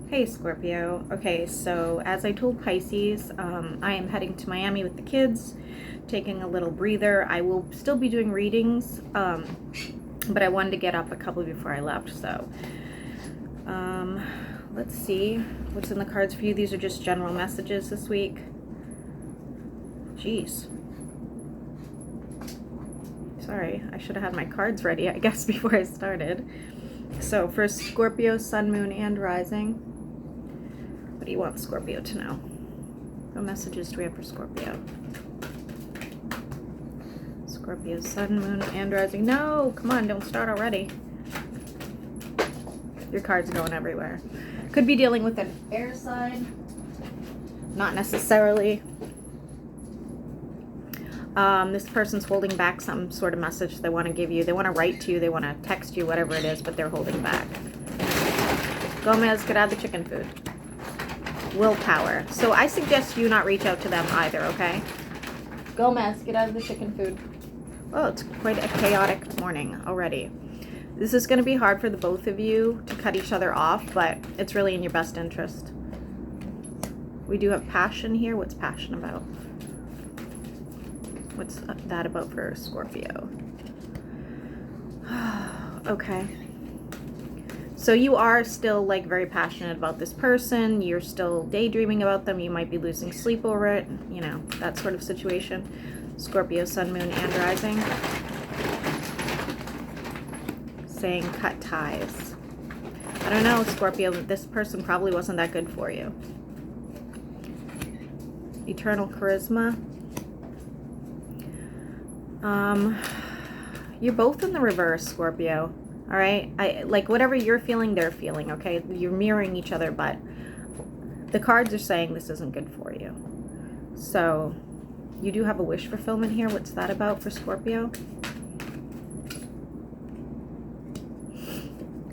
Hey Scorpio. Okay, so as I told Pisces, I am heading to Miami with the kids, taking a little breather. I will still be doing readings, but I wanted to get up a couple before I left. So let's see what's in the cards for you. These are just general messages this week. Jeez. Sorry, I should have had my cards ready, I guess, before I started. So for Scorpio, Sun, Moon, and Rising, what do you want Scorpio to know? What messages do we have for Scorpio? Scorpio, Sun, Moon, and Rising. No, come on, don't start already. Your card's going everywhere. Could be dealing with an air sign. Not necessarily. This person's holding back some sort of message they want to give you. They want to write to you. They want to text you, whatever it is, but they're holding back. Gomez, get out of the chicken food. Willpower. So I suggest you not reach out to them either, okay? Gomez, get out of the chicken food. Oh, it's quite a chaotic morning already. This is going to be hard for the both of you to cut each other off, but it's really in your best interest. We do have passion here. What's passion about? What's that about for Scorpio? Okay. So you are still like very passionate about this person. You're still daydreaming about them. You might be losing sleep over it. You know, that sort of situation. Scorpio, Sun, Moon, and Rising. Saying cut ties. I don't know, Scorpio. This person probably wasn't that good for you. Eternal charisma. You're both in the reverse, Scorpio. All right, like whatever you're feeling, they're feeling. Okay, you're mirroring each other, but the cards are saying this isn't good for you. So you do have a wish fulfillment here. What's that about for Scorpio?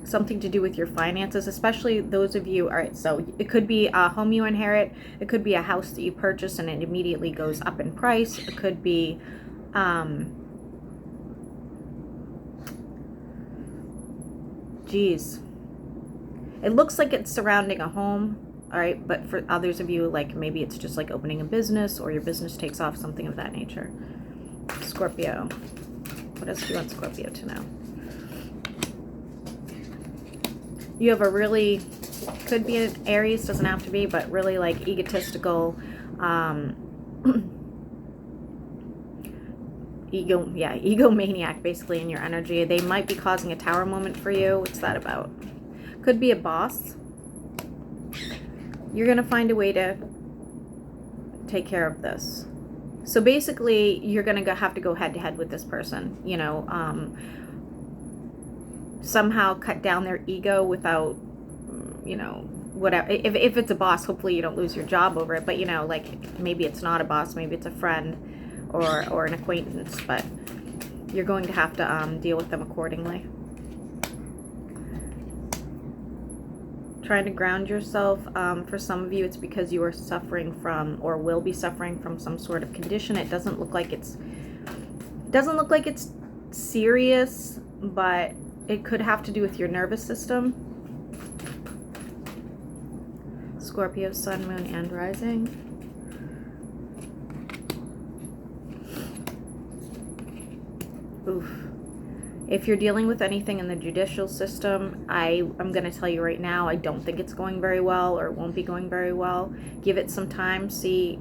Something to do with your finances, especially those of you. All right, so it could be a home you inherit. It could be a house that you purchase and it immediately goes up in price. It could be geez, it looks like it's surrounding a home. All right, but for others of you, like maybe it's just like opening a business or your business takes off, something of that nature. Scorpio, what else do you want Scorpio to know? You have a really, could be an Aries, doesn't have to be, but really like egotistical, egomaniac basically in your energy. They might be causing a tower moment for you. What's that about? Could be a boss. You're gonna find a way to take care of this. So basically you're gonna have to go head to head with this person, you know, somehow cut down their ego without, you know, whatever. If it's a boss, hopefully you don't lose your job over it, but you know, like maybe it's not a boss, maybe it's a friend or an acquaintance, but you're going to have to deal with them accordingly. Trying to ground yourself. For some of you, it's because you are suffering from or will be suffering from some sort of condition. It doesn't look like it's serious, but it could have to do with your nervous system. Scorpio, Sun, Moon, and Rising. Oof. If you're dealing with anything in the judicial system, I'm going to tell you right now, I don't think it's going very well, or it won't be going very well. Give it some time, see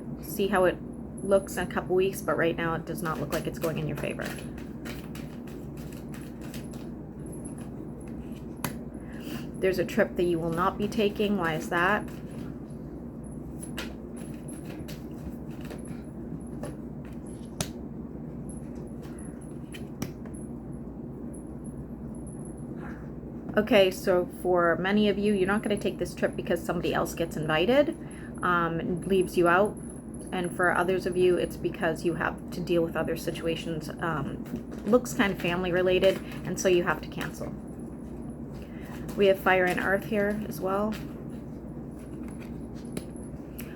how it looks in a couple weeks, but right now it does not look like it's going in your favor. There's a trip that you will not be taking. Why is that? Okay, so for many of you, you're not going to take this trip because somebody else gets invited and leaves you out. And for others of you, it's because you have to deal with other situations. Looks kind of family related, and so you have to cancel. We have fire and earth here as well.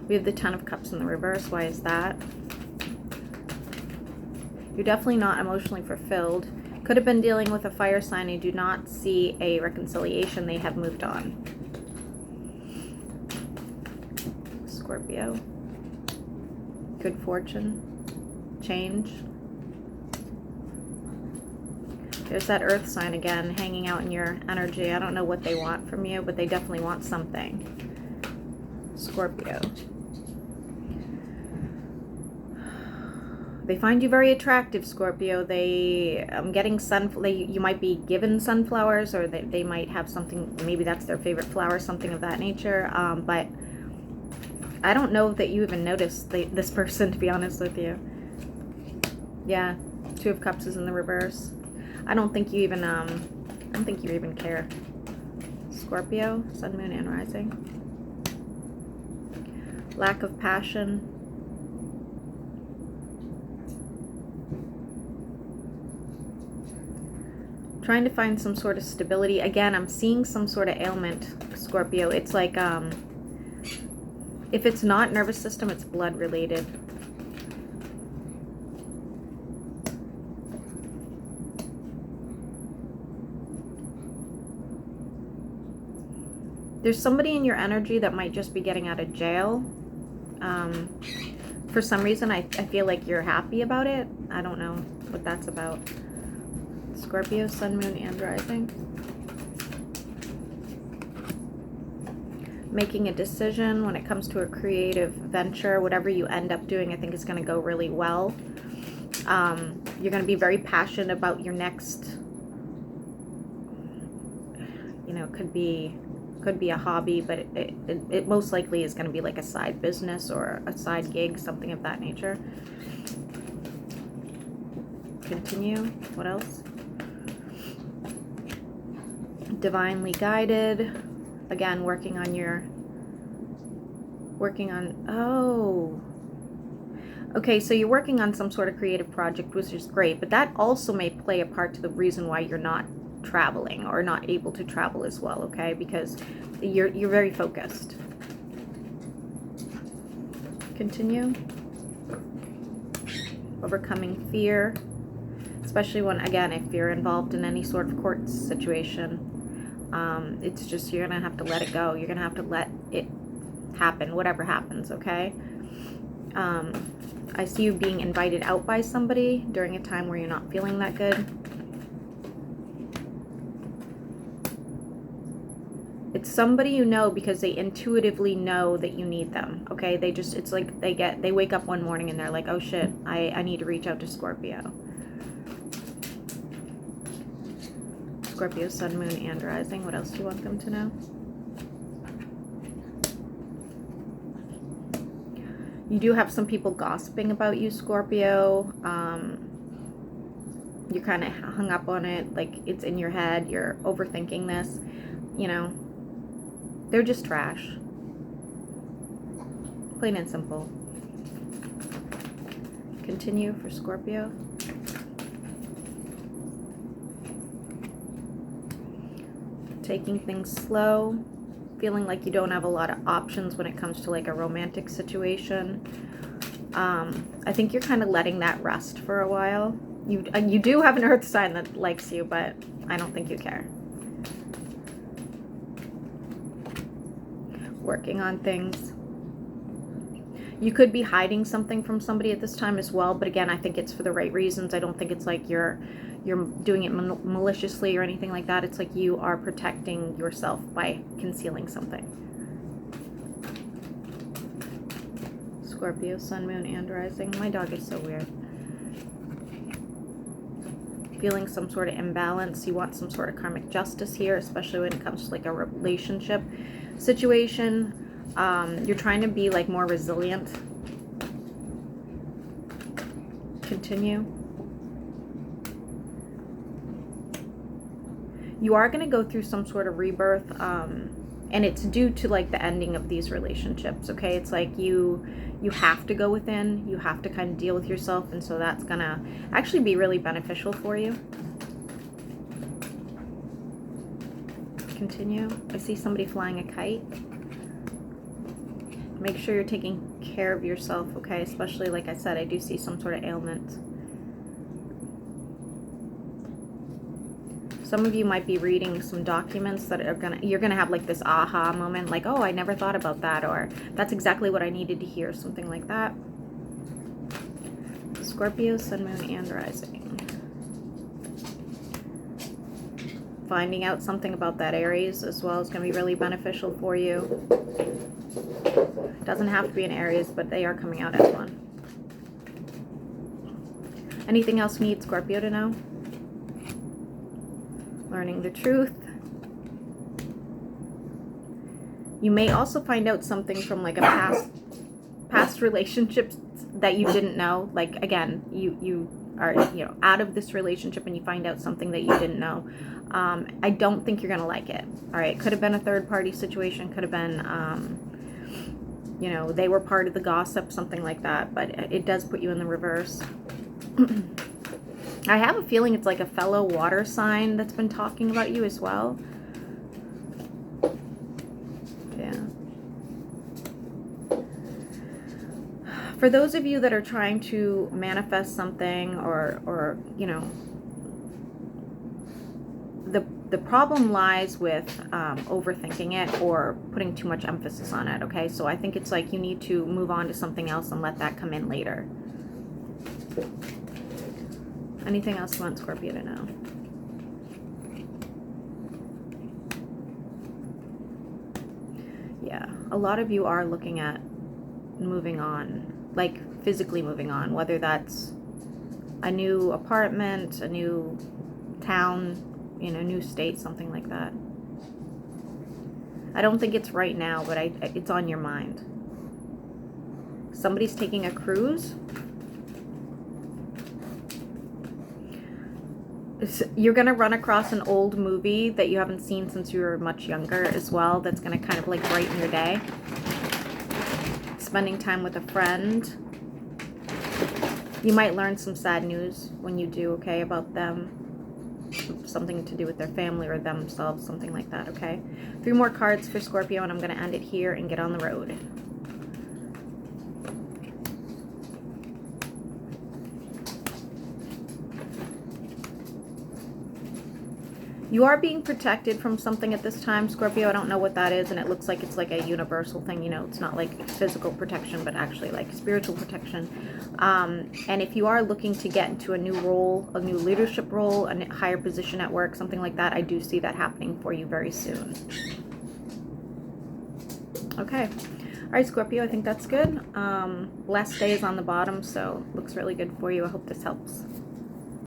We have the Ten of Cups in the reverse. Why is that? You're definitely not emotionally fulfilled. Could have been dealing with a fire sign. I do not see a reconciliation. They have moved on. Scorpio. Good fortune. Change. There's that earth sign again, hanging out in your energy. I don't know what they want from you, but they definitely want something. Scorpio. They find you very attractive, Scorpio. I'm getting you might be given sunflowers, or they might have something, maybe that's their favorite flower, something of that nature. But I don't know that you even noticed this person, to be honest with you. Yeah, Two of Cups is in the reverse. I don't think you even care. Scorpio, Sun, Moon, and Rising. Lack of passion. Trying to find some sort of stability. Again, I'm seeing some sort of ailment, Scorpio. It's like, if it's not nervous system, it's blood related. There's somebody in your energy that might just be getting out of jail. For some reason, I feel like you're happy about it. I don't know what that's about. Scorpio, Sun, Moon, and Rising. Making a decision when it comes to a creative venture. Whatever you end up doing, I think is going to go really well. You're going to be very passionate about your next, could be a hobby, but it most likely is going to be like a side business or a side gig, something of that nature. Continue. What else? Divinely guided. Again, working on, oh. Okay, so you're working on some sort of creative project, which is great, but that also may play a part to the reason why you're not traveling or not able to travel as well, okay? Because you're very focused. Continue. Overcoming fear, especially when, again, if you're involved in any sort of court situation. It's just, you're gonna have to let it go. You're gonna have to let it happen, whatever happens, okay? I see you being invited out by somebody during a time where you're not feeling that good. It's somebody you know because they intuitively know that you need them, okay? It's like they wake up one morning and they're like, oh shit, I need to reach out to Scorpio. Scorpio, Sun, Moon, and Rising. What else do you want them to know? You do have some people gossiping about you, Scorpio. You're kind of hung up on it, like it's in your head. You're overthinking this. They're just trash. Plain and simple. Continue for Scorpio. Taking things slow. Feeling like you don't have a lot of options when it comes to like a romantic situation. I think you're kind of letting that rest for a while. You do have an earth sign that likes you, but I don't think you care. Working on things. You could be hiding something from somebody at this time as well, but again, I think it's for the right reasons. I don't think it's like you're doing it maliciously or anything like that. It's like you are protecting yourself by concealing something. Scorpio, Sun, Moon, and Rising. My dog is so weird. Feeling some sort of imbalance. You want some sort of karmic justice here, especially when it comes to like a relationship situation. You're trying to be like more resilient. Continue. You are going to go through some sort of rebirth, and it's due to like the ending of these relationships, okay? It's like you have to go within, you have to kind of deal with yourself, and so that's going to actually be really beneficial for you. Continue. I see somebody flying a kite. Make sure you're taking care of yourself, okay? Especially, like I said, I do see some sort of ailment. Some of you might be reading some documents that are you're gonna have like this aha moment, like, oh, I never thought about that, or that's exactly what I needed to hear, something like that. Scorpio, Sun, Moon, and Rising. Finding out something about that Aries as well is going to be really beneficial for you. Doesn't have to be an Aries, but they are coming out as one. Anything else you need Scorpio to know? Learning the truth. You may also find out something from like a past relationships that you didn't know. Like, again, you are, you know, out of this relationship and you find out something that you didn't know. I don't think you're gonna like it. All right, could have been a third party situation, could have been you know, they were part of the gossip, something like that, but it does put you in the reverse. I have a feeling it's like a fellow water sign that's been talking about you as well. Yeah. For those of you that are trying to manifest something, or you know, the problem lies with overthinking it or putting too much emphasis on it, okay? So I think it's like you need to move on to something else and let that come in later. Anything else you want Scorpio to know? Yeah, a lot of you are looking at moving on, like physically moving on, whether that's a new apartment, a new town, you know, new state, something like that. I don't think it's right now, but it's on your mind. Somebody's taking a cruise. You're going to run across an old movie that you haven't seen since you were much younger as well. That's going to kind of like brighten your day. Spending time with a friend. You might learn some sad news when you do, okay, about them. Something to do with their family or themselves, something like that, okay? 3 more cards for Scorpio, and I'm going to end it here and get on the road. You are being protected from something at this time, Scorpio. I don't know what that is, and it looks like it's like a universal thing, you know. It's not like physical protection, but actually like spiritual protection. And if you are looking to get into a new role, a new leadership role, a higher position at work, something like that, I do see that happening for you very soon. Okay. All right, Scorpio, I think that's good. Last day is on the bottom, so looks really good for you. I hope this helps.